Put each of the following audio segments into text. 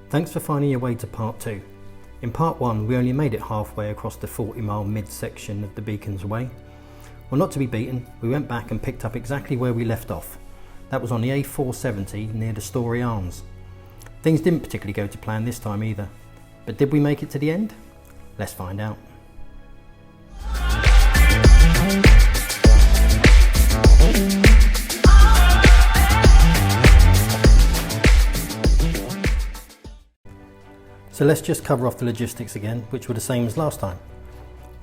Thanks for finding your way to part 2. In part 1 we only made it halfway across the 40-mile mid-section of the Brecons Way. Well, not to be beaten, we went back and picked up exactly where we left off. That was on the A470 near the Story Arms. Things didn't particularly go to plan this time either, but did we make it to the end? Let's find out. So let's just cover off the logistics again, which were the same as last time.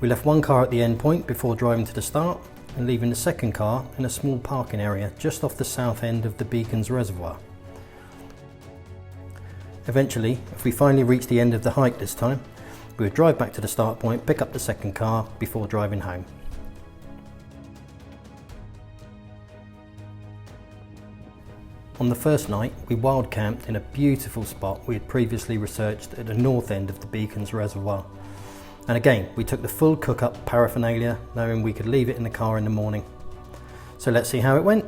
We left one car at the end point before driving to the start and leaving the second car in a small parking area just off the south end of the Brecons reservoir. Eventually, if we finally reached the end of the hike this time, we would drive back to the start point, pick up the second car before driving home. On the first night, we wild camped in a beautiful spot we had previously researched at the north end of the Brecons reservoir. And again, we took the full cook-up paraphernalia, knowing we could leave it in the car in the morning. So let's see how it went.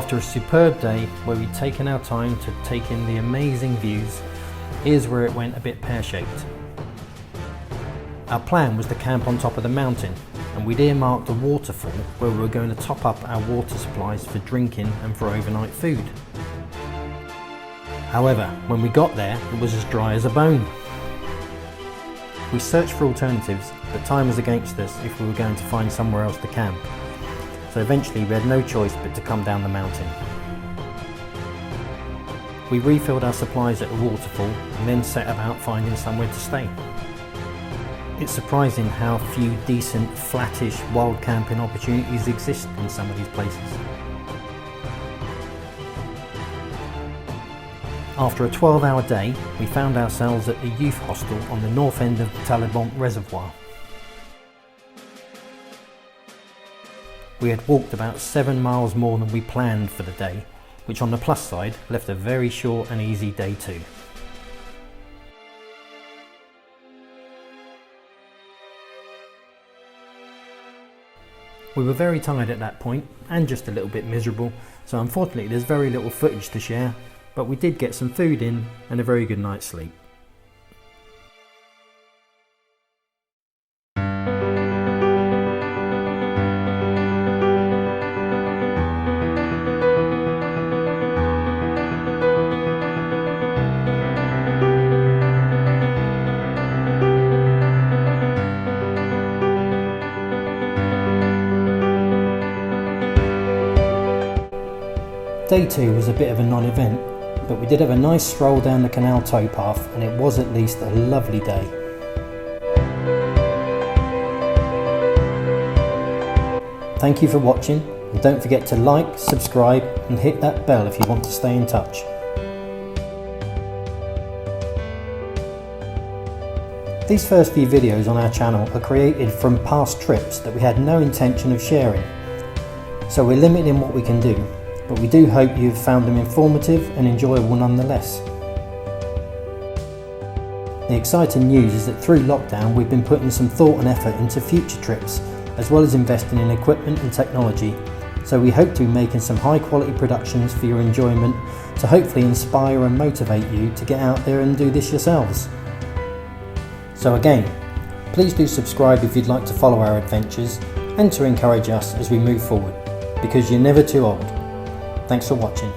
after a superb day where we'd taken our time to take in the amazing views, here's where it went a bit pear-shaped. Our plan was to camp on top of the mountain, and we'd earmarked a waterfall where we were going to top up our water supplies for drinking and for overnight food. However, when we got there, it was as dry as a bone. We searched for alternatives, but time was against us if we were going to find somewhere else to camp. So eventually we had no choice but to come down the mountain. We refilled our supplies at the waterfall and then set about finding somewhere to stay. It's surprising how few decent, flattish, wild camping opportunities exist in some of these places. After a 12-hour day, we found ourselves at the youth hostel on the north end of the Tal Y Bont reservoir. We had walked about 7 miles more than we planned for the day, which on the plus side left a very short and easy day too. We were very tired at that point and just a little bit miserable, so unfortunately there's very little footage to share, but we did get some food in and a very good night's sleep. Day 2 was a bit of a non-event, but we did have a nice stroll down the canal towpath and it was at least a lovely day. Thank you for watching, and don't forget to like, subscribe and hit that bell if you want to stay in touch. These first few videos on our channel are created from past trips that we had no intention of sharing, so we're limiting what we can do. But we do hope you've found them informative and enjoyable nonetheless. The exciting news is that through lockdown we've been putting some thought and effort into future trips, as well as investing in equipment and technology, so we hope to be making some high quality productions for your enjoyment to hopefully inspire and motivate you to get out there and do this yourselves. So again, please do subscribe if you'd like to follow our adventures and to encourage us as we move forward, because you're never too old. Thanks for watching.